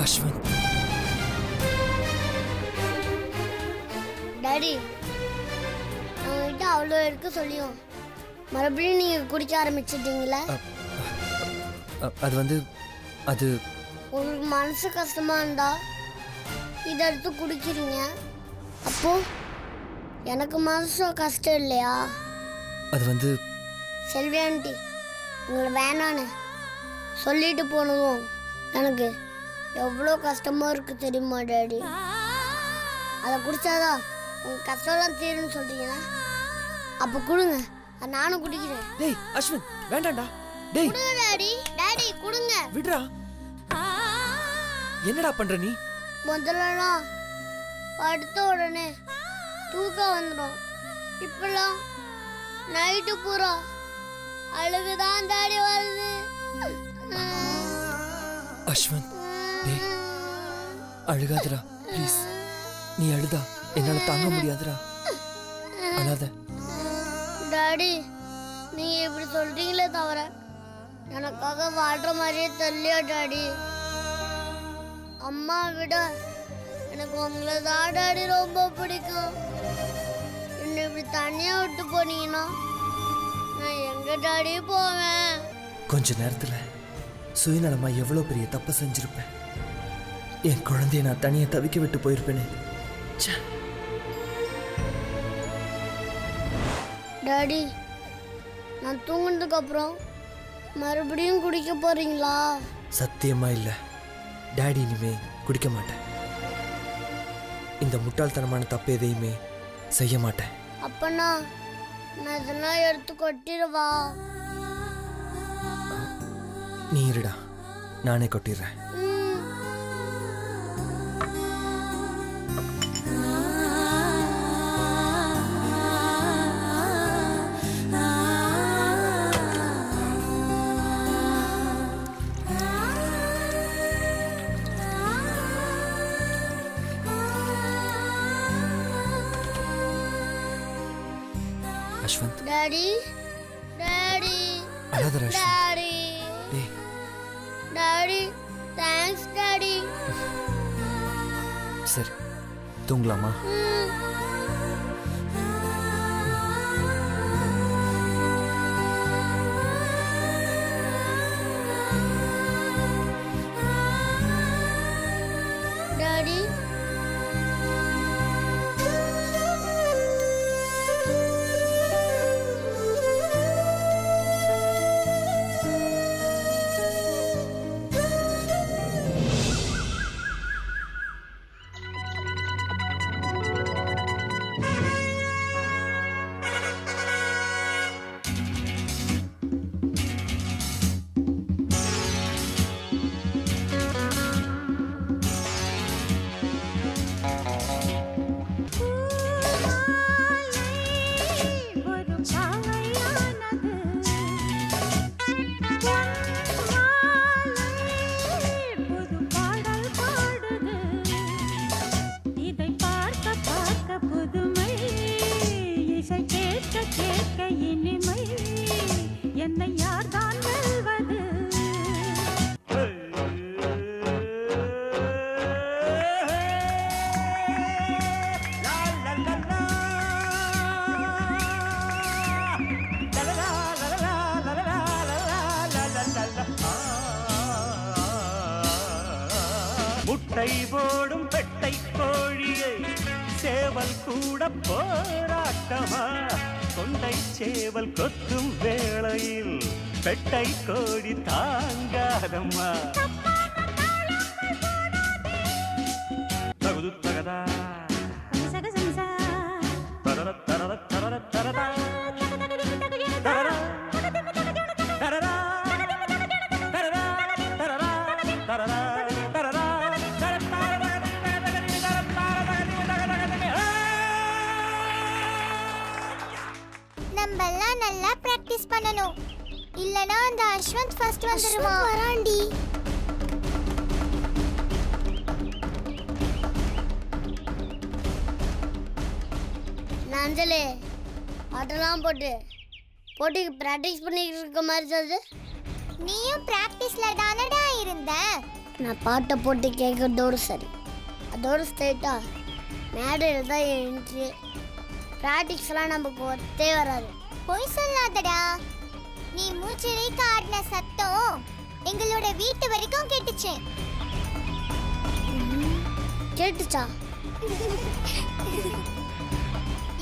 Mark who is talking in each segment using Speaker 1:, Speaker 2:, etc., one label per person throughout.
Speaker 1: Ashwanth,
Speaker 2: daddy அவங்ககிட்ட அவ்வளோ எடுக்க சொல்லியும் மறுபடியும் நீங்க குடிக்க ஆரம்பிச்சிட்டீங்களா?
Speaker 1: அது வந்து அது
Speaker 2: உங்களுக்கு மனசு கஷ்டமா இருந்தா இதை எடுத்து குடிக்கிறீங்க. அப்போ எனக்கு மனசு கஷ்டம் இல்லையா?
Speaker 1: அது வந்து
Speaker 2: செல்வி ஆண்டி உங்களை வேணான்னு சொல்லிட்டு போனதும் எனக்கு எவ்வளோ கஷ்டமா இருக்கு தெரியுமா டாடி? அதை குடிச்சாதான் உங்க கஷ்டம்லாம் தீருன்னு சொல்றீங்களா? அப்போ கொடுங்க, நானும் குடிக்கிறேன்.
Speaker 1: டேய் அஸ்வந்த், வேண்டாம்டா. டேய்
Speaker 2: கொடுங்க டாடி, டாடி கொடுங்க.
Speaker 1: விடுடா. என்னடா பண்ற நீ?
Speaker 2: முதல்லலாம் படுத்த உடனே தூக்கம் வந்துடும். இப்பெல்லாம் நைட்டு பூரா அழுகுதான் டாடி வருது.
Speaker 1: அஸ்வந்த், டேய் அழுகாதடா ப்ளீஸ். நீ அழுதா என்னால தாங்க முடியாதுடா. அழாத.
Speaker 2: டாடி நீங்க இப்படி சொல்றீங்களே தவிர எனக்காக வாழ்ற மாதிரியே தெரியலையா டாடி? அம்மா விட எனக்கு உங்களை தான் டாடி ரொம்ப பிடிக்கும். என்னை இப்படி தனியா விட்டு போனீங்கன்னா நான் எங்க டாடி போவேன்?
Speaker 1: கொஞ்ச நேரத்துல சுயநலமா எவ்வளவு பெரிய தப்ப செஞ்சிருப்பேன். என் குழந்தைய நான் தனியா தவிக்க விட்டு போயிருப்பேனே.
Speaker 2: டாடி நான் தூங்குனதுக்கு அப்புறம் மறுபடியும் குடிக்க போறீங்களா?
Speaker 1: சத்தியமா இல்ல டாடி, இனிமே குடிக்க மாட்டேன். இந்த முட்டாள்தனமான தப்பு எதையுமே செய்ய மாட்டேன்.
Speaker 2: அப்பனா நான் இதெல்லாம் எடுத்து கொட்டிடுவா?
Speaker 1: நீ இருடா, நானே கொட்டிடுறேன். அஸ்வந்த்,
Speaker 2: டாடி டாடி
Speaker 1: அழாதடா அஸ்வந்த்.
Speaker 2: டாடி
Speaker 1: டேய்
Speaker 2: டாடி தேங்க்ஸ் டாடி.
Speaker 1: சரி தூங்கலாமா?
Speaker 2: டாடி
Speaker 3: முட்டை போடும் பெட்டை கோழியை சேவல் கூட போராட்டமா? கொண்டை சேவல் கொத்தும் வேளையில் பெட்டை கோழி தாங்காதம்மா. தகுது தகதா தரர தரர தரர தரதா தரரா தரரா தரரா தரரா தரரா.
Speaker 2: நம்மெல்லாம் நல்லா பிராக்டிஸ் பண்ணணும், இல்லனா அந்த அஸ்வந்த் ஃபர்ஸ்ட் வந்துருவான். வராண்டி நஞ்சலே அதெல்லாம் போட்டு போட்டிக்கு பிராக்டிஸ் பண்ணிட்டு இருக்க மாதிரி சொல்லுது. நீயும் பிராக்டிஸ்ல தானடா இருந்த, நான் பாட்டை போட்டு கேட்கறதோடு சரி, அதோடு ஸ்ட்ரெயிட்டா மேடையில் தான் என் என்ட்ரி. ப்ராக்டிக்ஸ்லாம் நமக்கு ஒத்தே வராது.
Speaker 4: போய் சொல்லாதடா. நீ மூச்சிறைக்க ஆடின சத்தம் எங்களோட வீட்டு வரைக்கும் கேட்டுச்சு.
Speaker 2: கேட்டுச்சா?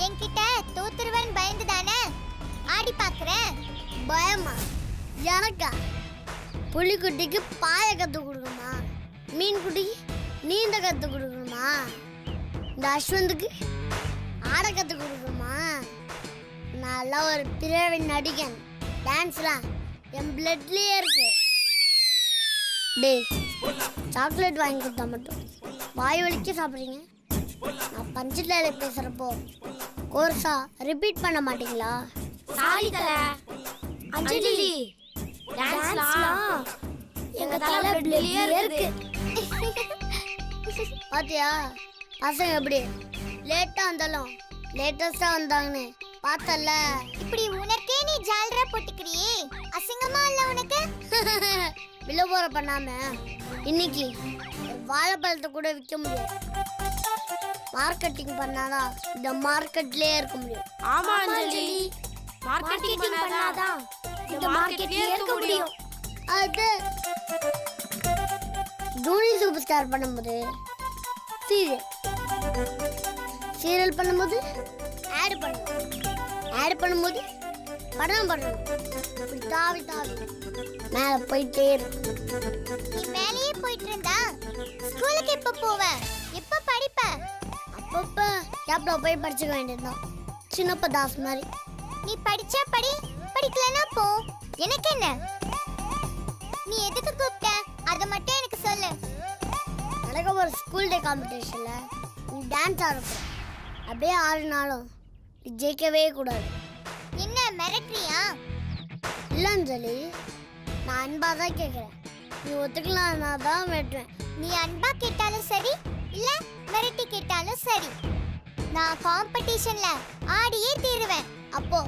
Speaker 4: என்கிட்ட தோத்துருவன் பயந்து தானே ஆடி பார்க்குறேன்.
Speaker 2: பயமா? எனக்கா? புலிக்குட்டிக்கு பாய கற்றுக் கொடுக்கணுமா? மீன் குட்டிக்கு நீந்த கற்றுக் கொடுக்கணுமா? இந்த அஸ்வந்துக்கு ஆட கற்றுக் கொடுக்கணுமா? நல்லா ஒரு பிறவி நடிகன். டான்ஸ்லாம் என் பிளட்லேயே இருக்கு. டேய், சாக்லேட் வாங்கி கொடுத்தா மட்டும் வாய் வலிக்க சாப்பிட்றீங்க. நான் பஞ்சத்தில் பேசுகிறப்போ கோர்ஸா ரிப்பீட் பண்ண மாட்டீங்களா?
Speaker 4: சாரி தல. அஞ்சலி டான்ஸ்லாம் எங்க தல பிளட்லயே இருக்கு.
Speaker 2: பாத்தியா பசங்க எப்படி லேட்டா வந்தாலும் லேட்டஸ்டா வந்தாங்கன்னு பார்த்தல.
Speaker 4: இப்படி உனக்கே நீ ஜால்ரா போட்டுக்கிறியே, அசிங்கமா இல்ல உனக்கு?
Speaker 2: விலபோற பண்ணாம இன்னைக்கு ஒரு வாழைப்பழத்தை கூட விற்க முடியும். மார்க்கெட்டிங் பண்ணாதான் இந்த மார்க்கெட்லயே இருக்க முடியும்.
Speaker 5: ஆமா அஞ்சலி, மார்க்கெட்டிங் பண்ணாதான் இந்த மார்க்கெட்லயே இருக்க முடியும்.
Speaker 2: அது ஜூனி சூப்பர் ஸ்டார் பண்ணும்போது சீரியல் பண்ணும்போது ஆட் பண்ணும்போது படம் பண்ணணும். இப்படி தாவி தாவி மேலே போயிட்டே இருக்கும்.
Speaker 4: நீ மேலேயே போயிட்டு இருந்தா ஸ்கூலுக்கு எப்ப போவ? எப்ப படிப்ப?
Speaker 2: அப்பப்ப கேப்ல போய் படிச்சுக்க வேண்டியதுதான், சின்னப்ப தாஸ் மாதிரி.
Speaker 4: நீ படிச்சா படி, படிக்கலனா போ, எனக்கு என்ன? நீ எதுக்கு கூப்பிட்ட அத மட்டும் எனக்கு சொல்லு.
Speaker 2: நடக்க ஒரு ஸ்கூல் டே காம்படிஷன்ல நீ டான்ஸ் ஆடுற, அப்படியே ஆடினாலும் நீ ஜெயிக்கவே கூடாது.
Speaker 4: என்ன மிரட்டுறியா?
Speaker 2: இல்லை அஞ்சலி, நான் அன்பா தான் கேட்குறேன். நீ ஒத்துக்கலாம்னா தான் வெட்டுவேன்.
Speaker 4: நீ அன்பா கேட்டாலும் சரி, இல்ல மிரட்டி கேட்டாலும் சரி, நான் காம்படிஷன்ல ஆடியே தீருவேன்.
Speaker 2: அப்போ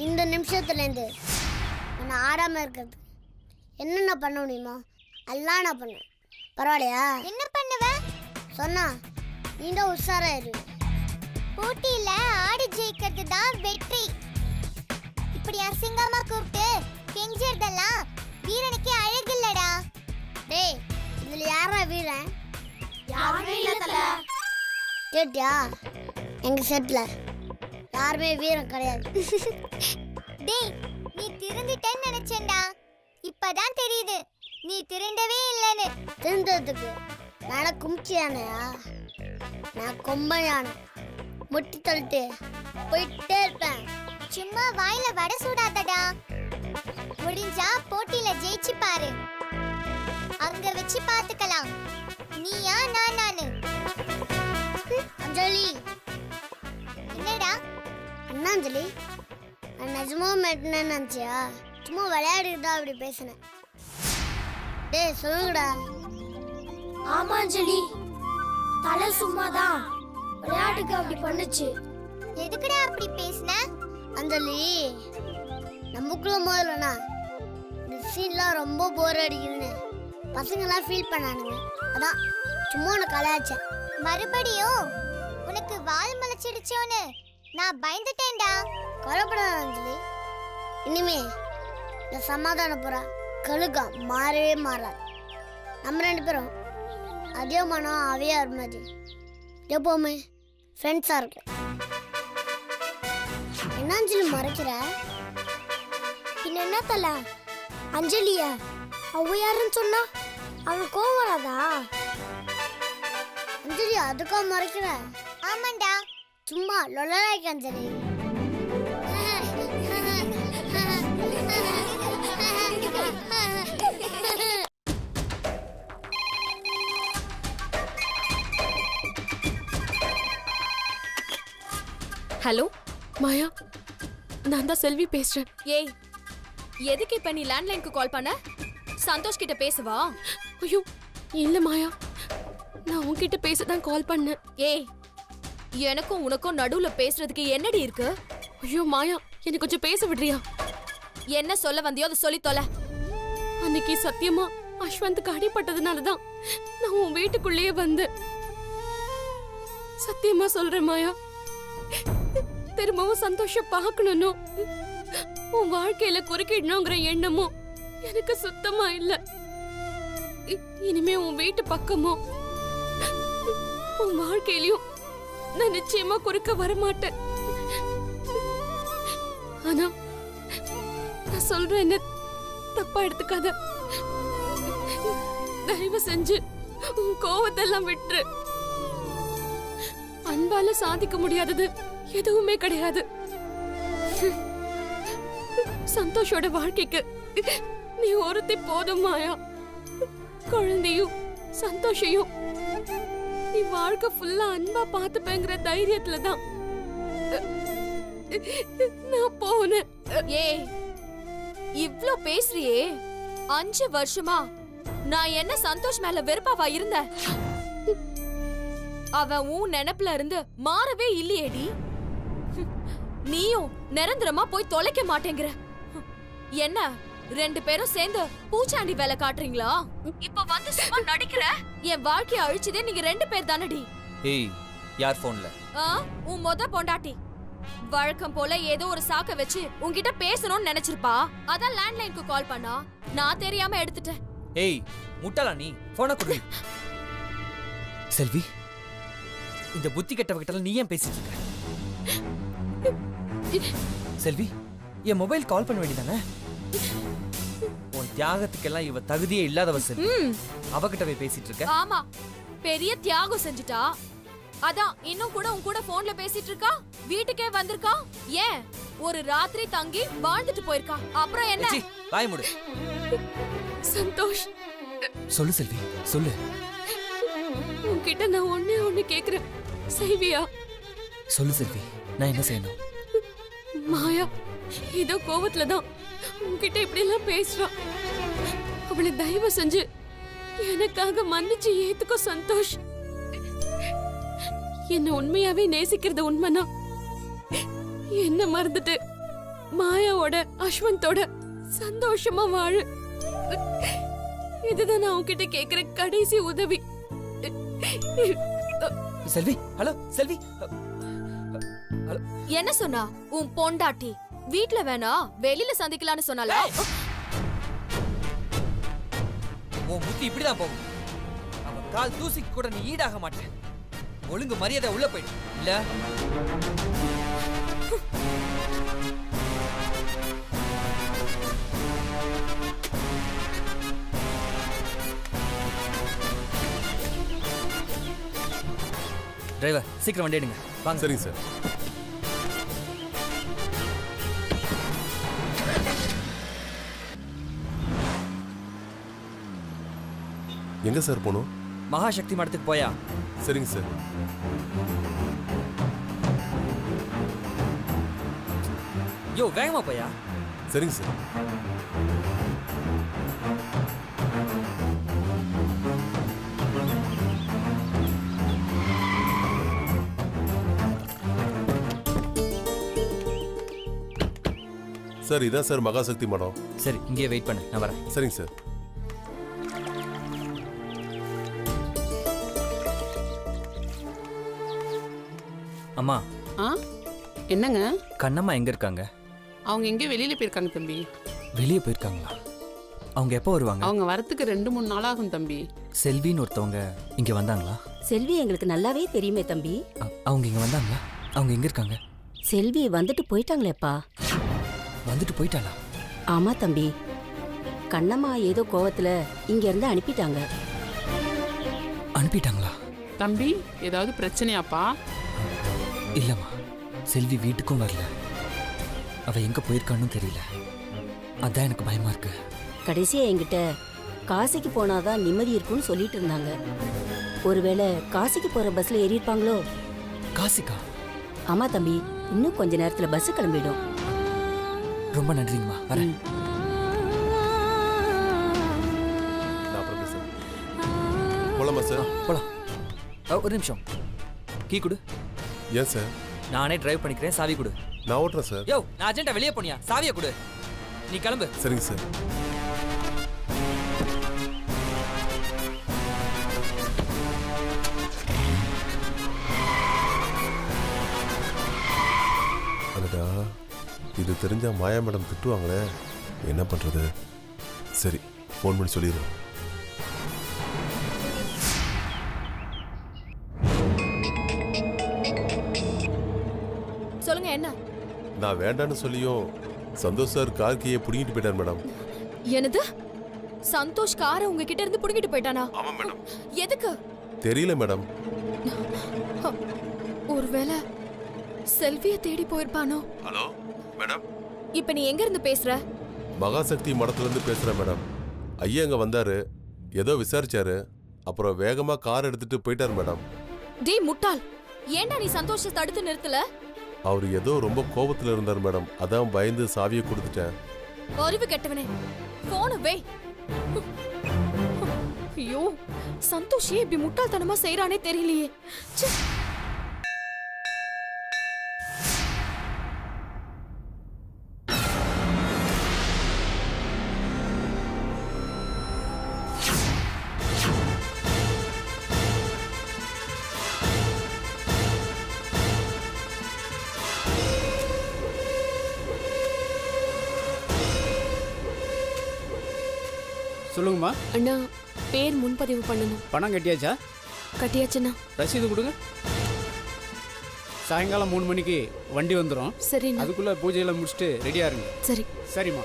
Speaker 2: இந்த நிமிஷத்துலேருந்து நான் ஆடாமல் இருக்கிறது என்னென்ன பண்ண முடியுமோ எல்லாம் நான் பண்ணுவேன். பரவாயில்லையா?
Speaker 4: என்ன பண்ணுவ?
Speaker 2: சொன்னா நீ தான் உஷாராயிரு.
Speaker 4: போட்டியில ஆடி ஜெயிக்கிறது தான் வெற்றி. இப்படி அசிங்கமா கூப்பிட்டு கெஞ்சறதெல்லாம் வீரனுக்கு அழகில்லடா.
Speaker 2: டேய், இதில் யாரா வீரன்?
Speaker 5: யாருமே இல்ல தல.
Speaker 2: கேட்டியா? எங்கள் செட்டில் யாருமே வீரன் கிடையாது.
Speaker 4: டேய், நீ திருந்திட்டேன்னு நினைச்சேன்டா. இப்பதான் தெரியுது நீ திருண்டவே இல்லைன்னு.
Speaker 2: திருந்ததுக்கு நான் கும்ச்சி யானையா? நான் கொம்ப யானை. முட்டி தள்ளிட்டு போயிட்டே இருப்பேன்.
Speaker 4: சும்மா வாயில வடை சூடாதடா. முடிஞ்சா போட்டியில ஜெயிச்சு பாரு, அங்க வச்சு பாத்துக்கலாம் நீயா நானு.
Speaker 2: அஞ்சலி.
Speaker 4: என்னடா?
Speaker 2: அண்ணா அஞ்சலி, நான் நிஜமா மெட்டினேன்னு நினச்சியா? சும்மா விளையாடிட்டு தான் அப்படி பேசினேன். டேய் சொல்லுங்கடா.
Speaker 5: ஆமா அஞ்சலி, தலை சும்மாதான் விளையாட்டுக்கு அப்படி பண்ணுச்சு.
Speaker 4: எதுக்குடா அப்படி பேசுன?
Speaker 2: அஞ்சலி, நமக்குள்ள முதல்லண்ணா இந்த சீன்லாம் ரொம்ப போர் அடிக்குதுன்னு பசங்களாம் ஃபீல் பண்ணானுங்க. அதான் சும்மா உனக்கு கலாய்ச்சேன்.
Speaker 4: மறுபடியும் உனக்கு வால் முளைச்சிடுச்சோன்னு நான் பயந்துட்டேன்டா.
Speaker 2: கவலைப்படாத அஞ்சலி, இனிமே இந்த சமாதான புறா கழுகா மாறவே மாறாது. நம்ம ரெண்டு பேரும் அதே மனம் அவையா மாதிரி எப்போவுமே ஃப்ரெண்ட்ஸாக இருக்கு. என்ன அஞ்சலி மறைக்கிற?
Speaker 5: பின்ன என்ன தல? அஞ்சலிய அவ யாருன்னு சொன்னா அவனுக்கு கோவம் வராதா?
Speaker 2: அஞ்சலி அதுக்கா மறைக்கிற?
Speaker 4: ஆமாண்டா.
Speaker 2: சும்மா லொலலாய்க்கு அஞ்சலி.
Speaker 6: ஹலோ மாயா, நான் தான் செல்வி பேசுறேன்.
Speaker 7: ஏய், எதுக்கு இப்ப நீ லேண்ட்லைனுக்கு கால் பண்ண? சந்தோஷ் கிட்ட பேசுவா?
Speaker 6: ஐயோ இல்ல மாயா, நான் உன்கிட்ட பேச தான் கால் பண்ணேன்.
Speaker 7: ஏய், எனக்கும் உனக்கும் நடுவுல பேசுறதுக்கு என்னடி இருக்கு?
Speaker 6: ஐயோ மாயா, எனக்கு கொஞ்சம் பேச விடுறியா?
Speaker 7: என்ன சொல்ல வந்தியோ அதை சொல்லி தொலை.
Speaker 6: அன்னைக்கு சத்தியமா அஸ்வந்த்க்கு அடிபட்டதுனால தான் நான் உன் வீட்டுக்குள்ளேயே வந்தேன். சத்தியமா சொல்றேன் மாயா, திரும்பவும் சந்தோஷம் பார்க்கணும்னு உன் வாழ்க்கையில குறுக்கிடணுங்கிற எண்ணமும் எனக்கு சுத்தமா இல்ல. இனிமே உன் வீட்டு பக்கமோ உன் வாழ்க்கையிலயும் நான் நிச்சயமா குறுக்க வரமாட்டேன். ஆனா நான் சொல்றேன்னு தப்பா எடுத்துக்காத. தயவு செஞ்சு உன் கோவத்தெல்லாம் விட்டுரு. அன்பால சாதிக்க முடியாதது எதுவுமே கிடையாது. சந்தோஷோட வாழ்க்கைக்கு நீ ஒருத்தி போதும் மாயா. குழந்தையும் சந்தோஷையும் நீ வாழ்க்கை ஃபுல்லா அன்பா பாத்துப்பேங்கிற தைரியத்துல தான் நான் போனேன்.
Speaker 7: ஏய், இவ்ளோ பேசுறியே, 5 வருஷமா நான் என்ன சந்தோஷ் மேல வெறுப்பாவா இருந்த? அவன் உன் நினைப்புல இருந்து மாறவே இல்லையேடி. நீயும் நிரந்தரமா போய் தொலைக்க மாட்டேங்கிற. என்ன 2 பேரும் சேர்ந்து பூச்சாண்டி வேலை காட்டுறீங்களா? இப்ப வந்து சும்மா நடிக்கிற. என் வாழ்க்கைய அழிச்சதே நீங்க 2 பேர் தானடி.
Speaker 1: ஏய், யார் போன்ல?
Speaker 7: உன் மொத பொண்டாட்டி வழக்கம் போல ஏதோ ஒரு சாக்க வச்சு உன்கிட்ட பேசணும்னு நினைச்சிருப்பா. அதான் லேண்ட்லைனுக்கு கால் பண்ணா. நான் தெரியாம எடுத்துட்டேன்.
Speaker 1: ஏய், முட்டாளா நீ? போன குடு. செல்வி, இந்த புத்தி கெட்டவகிட்ட நீ ஏன் பேசிட்டு இருக்க? செல்வி, என் மொபைல் கால் பண்ண வேண்டியதானே? உன் தியாகத்துக்கெல்லாம் இவ தகுதியே இல்லாதவ செல்வி. அவகிட்ட போய் பேசிட்டு இருக்க?
Speaker 7: ஆமா, பெரிய தியாகம் செஞ்சுட்டா. அதான் இன்னும் கூட உன் கூட போன்ல பேசிட்டு இருக்கா. வீட்டுக்கே வந்திருக்கா. ஏன் ஒரு ராத்திரி தங்கி வாழ்ந்துட்டு போயிருக்கா. அப்புறம் என்ன?
Speaker 1: வாய் மூடு.
Speaker 6: சந்தோஷ்,
Speaker 1: சொல்லு செல்வி, சொல்லு.
Speaker 6: உன்கிட்ட நான் ஒண்ணு கேக்குறேன், செய்வியா?
Speaker 1: சொல்லு செல்வி, நான் என்ன செய்யணும்?
Speaker 6: மாயா ஏதோ கோவத்துல தான் உன்கிட்ட இப்படி எல்லாம் பேசுறா. அவளை தயவு செஞ்சு எனக்காக மன்னிச்சு ஏத்துக்கோ சந்தோஷ். என்ன உண்மையாவே நேசிக்கிறது உண்மைனா என்ன மறந்துட்டு மாயாவோட அஸ்வந்தோட சந்தோஷமா வாழு. இதுதான் நான் உன்கிட்ட கேக்குற கடைசி உதவி.
Speaker 1: செல்வி, ஹலோ செல்வி.
Speaker 7: என்ன சொன்னா உன் பொண்டாட்டி? வீட்ல வேணா வெளியில சந்திக்கலாம்னு சொன்னால.
Speaker 1: உன் புத்தி இப்படிதான் போகும். அவன் கால் தூசிக்கு கூட நீ ஈடாக மாட்டேன். ஒழுங்கு மரியாதை உள்ள போயிடு. இல்ல டிரைவர், சீக்கிரம் வண்டி எடுங்க. வாங்க.
Speaker 8: சரிங்க சார். எங்க சார் போகணும்?
Speaker 1: மகாசக்தி மடத்துக்கு போயா?
Speaker 8: சரிங்க சார்.
Speaker 1: யோ, வேகமா போயா.
Speaker 8: சரிங்க சார். சார், இதான் சார் மகாசக்தி மடம்.
Speaker 1: சரி, இங்கே வெயிட் பண்ணு, நான் வரேன்.
Speaker 8: சரிங்க சார்.
Speaker 1: அம்மா.
Speaker 9: என்னங்க?
Speaker 1: கண்ணம்மா எங்க இருக்காங்க?
Speaker 9: அவங்க எங்கே வெளியில போயிருக்காங்க தம்பி.
Speaker 1: வெளியே போயிருக்காங்களா? அவங்க எப்போ வருவாங்க?
Speaker 9: அவங்க வரத்துக்கு 2-3 நாள் ஆகும் தம்பி.
Speaker 1: செல்வின்னு ஒருத்தவங்க இங்க வந்தாங்களா?
Speaker 10: செல்வி எங்களுக்கு நல்லாவே தெரியுமே தம்பி.
Speaker 1: அவங்க இங்க வந்தாங்களா? அவங்க எங்க இருக்காங்க?
Speaker 10: செல்வி வந்துட்டு போயிட்டாங்களேப்பா.
Speaker 1: வந்துட்டு போயிட்டாளா?
Speaker 10: ஆமா தம்பி, கண்ணம்மா ஏதோ கோவத்துல இங்க இருந்து அனுப்பிட்டாங்க.
Speaker 1: அனுப்பிட்டாங்களா?
Speaker 9: தம்பி, ஏதாவது பிரச்சனையாப்பா?
Speaker 1: இல்லம்மா, செல்வி வீட்டுக்கும் வரல. அவ எங்க போயிருக்கான்னு தெரியல. அதான் எனக்கு பயமா இருக்கு.
Speaker 10: கடைசியா என்கிட்ட காசிக்கு போனாதான் நிம்மதி இருக்கும்னு சொல்லிட்டு இருந்தாங்க. ஒருவேளை காசிக்கு போற பஸ்ல ஏறி இருப்பாங்களோ?
Speaker 1: காசிக்கா?
Speaker 10: ஆமா தம்பி, இன்னும் கொஞ்ச நேரத்துல பஸ் கிளம்பிடும்.
Speaker 1: ரொம்ப நன்றிங்கம்மா, வரேன்.
Speaker 8: போலாமா சார்?
Speaker 1: போலாம். ஒரு நிமிஷம், கீ கொடு.
Speaker 8: ஏன் சார்?
Speaker 1: நானே டிரைவ் பண்ணிக்கிறேன், சாவி கொடு.
Speaker 8: நான் ஓட்டுறேன் சார்.
Speaker 1: யோ, நான் அர்ஜென்ட்டா வெளியே போனியா? சாவியை கொடு. நீ கிளம்பு.
Speaker 8: சரிங்க சார். இது தெரிஞ்சா மாயா மேடம் திட்டுவாங்களே, என்ன பண்றது? சரி, ஃபோன் பண்ணி சொல்லிடுவோம்.
Speaker 7: சொல்லுங்க என்ன?
Speaker 8: நான் வேண்டான்னு சொல்லியும் சந்தோஷ் சார் கார் கீயை பிடிங்கிட்டு போயிட்டார் மேடம்.
Speaker 7: என்னது? சந்தோஷ் காரை உங்ககிட்ட இருந்து புடுங்கிட்டு போயிட்டானா?
Speaker 8: ஆமா மேடம்.
Speaker 7: எதுக்கு?
Speaker 8: தெரியல மேடம்.
Speaker 7: ஒருவேளை செல்வியை தேடி போயிருப்பானோ?
Speaker 8: ஹலோ மேடம்,
Speaker 7: இப்ப நீ எங்க இருந்து பேசுற?
Speaker 8: மகாசக்தி மடத்துல இருந்து பேசுறேன் மேடம். ஐயா அங்க வந்தாரு, ஏதோ விசாரிச்சாரு, அப்புறம் வேகமா கார் எடுத்துட்டு போயிட்டார் மேடம்.
Speaker 7: டேய் முட்டாள், ஏன்டா நீ சந்தோஷத்தை தடுத்து நிறுத்தல?
Speaker 8: அவர் ஏதோ ரொம்ப கோபத்துல இருந்தார் மேடம், அதான் பயந்து சாவியை கொடுத்துட்டேன்.
Speaker 7: அறிவு கெட்டவனே, போன வே. ஐயோ, சந்தோஷ் ஏன் இப்படி முட்டாள்தனமா செய்யறானே தெரியலையே. ச்சே.
Speaker 11: சொல்லுங்கம்மா.
Speaker 6: அண்ணா, பேர் முன்பதிவு பண்ணணும்.
Speaker 11: பணம் கட்டியாச்சா?
Speaker 6: கட்டியாச்சுண்ணா.
Speaker 11: ரசீது கொடுங்க. சாயங்காலம் 3 மணிக்கு வண்டி வந்துடும்.
Speaker 6: சரிண்ணா.
Speaker 11: அதுக்குள்ள பூஜையெல்லாம் முடிச்சுட்டு ரெடியா இருங்க.
Speaker 6: சரி.
Speaker 11: சரிம்மா.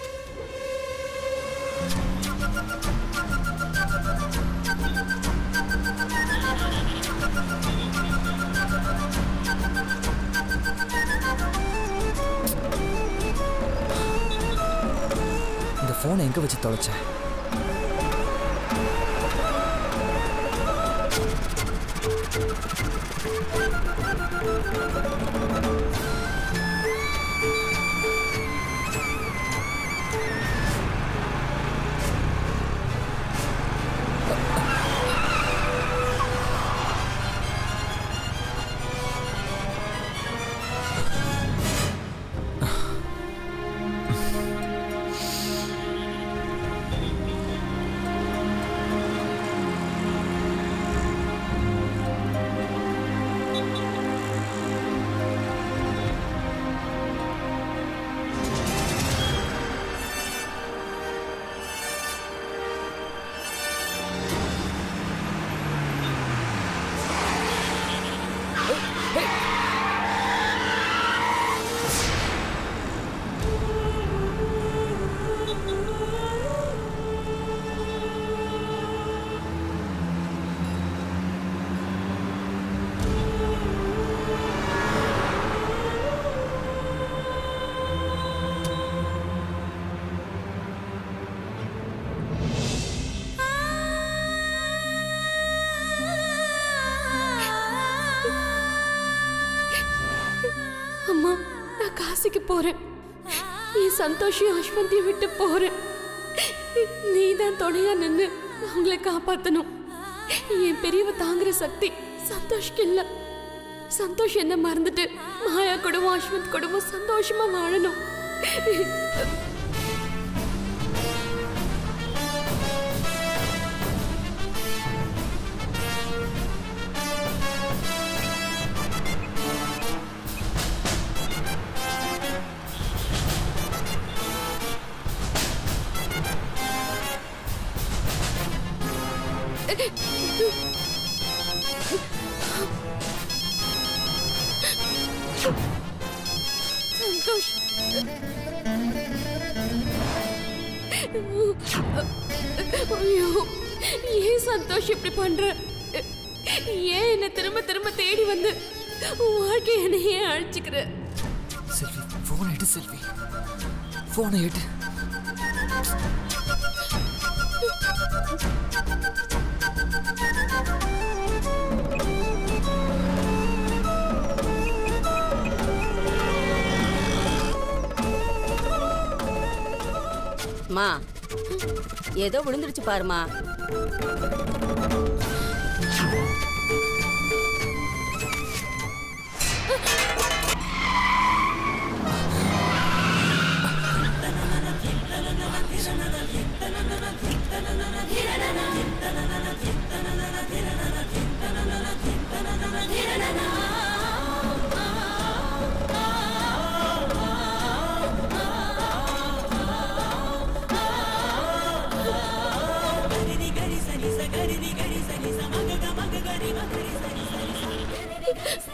Speaker 1: இந்த ஃபோனை எங்க வச்சு தொலைச்சேன்?
Speaker 6: அம்மா, நான் காசிக்கு போறேன். என் சந்தோஷம் அஸ்வந்தியை விட்டு போறேன். நீ தான் துணையா நின்று அவங்களை காப்பாத்தணும். என் பெரியவ தாங்குற சக்தி சந்தோஷ்க்கு இல்ல. சந்தோஷ் என்ன மறந்துட்டு மாயா குடும்பம், அஸ்வந்த் குடும்பம் சந்தோஷமா வாழணும். சந்தோஷ், ஐயோ, ஏன் சந்தோஷ் இப்படி பண்ற? ஏன் என்ன திரும்ப திரும்ப தேடி வந்து உன் வாழ்க்கை என்ன ஏன் அழிச்சுக்கிற?
Speaker 1: செல்வி, போனை எடு செல்வி, போனை எடு.
Speaker 10: மா, ஏதோ விழுந்துருச்சு பாருமா.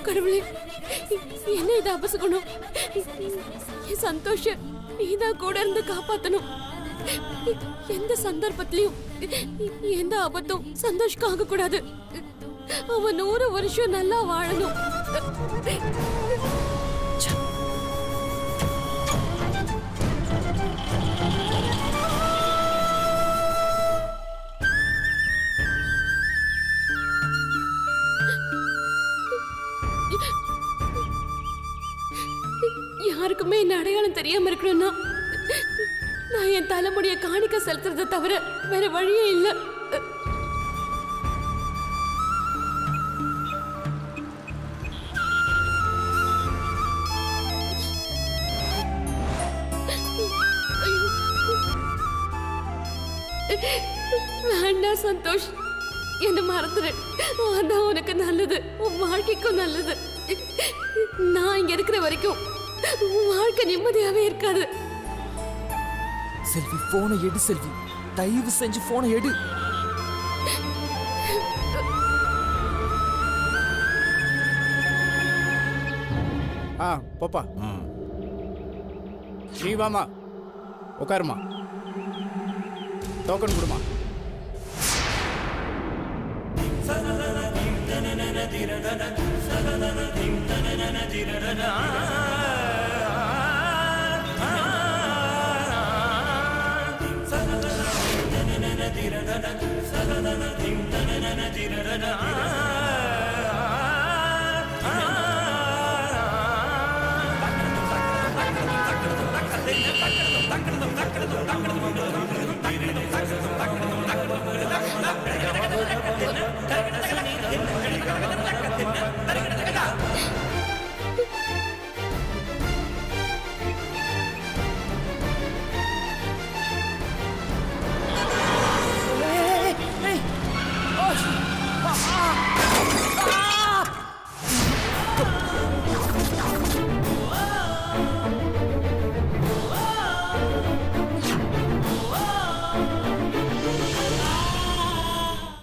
Speaker 6: கடவுளே, என்ன இது அபசகுணம்? என் சந்தோஷ நீதான் கூட இருந்து காப்பாத்தணும். எந்த சந்தர்ப்பத்திலையும் எந்த ஆபத்தும் சந்தோஷ்க்கு ஆக கூடாது. அவன் 100 வருஷம் நல்லா வாழணும். யாருக்குமே என்ன அடையாளம் தெரியாம இருக்கணும்னா நான் என் தலைமுடிய காணிக்க செலுத்துறதை தவிர வேற வழியே இல்ல. வேண்டாம் சந்தோஷ், என்ன மறந்துடு. அதான் உனக்கு நல்லது, உன் வாழ்க்கைக்கும் நல்லது. நான் இங்க இருக்கிற வரைக்கும் உன் வாழ்க்கை நிம்மதியாவே இருக்காது.
Speaker 1: செல்வி போனை எடு செல்வி, தயவு செஞ்சு போனை எடு.
Speaker 11: ஆ போப்பா, நீ வாமா, உட்காருமா, டோக்கன் கொடுமா.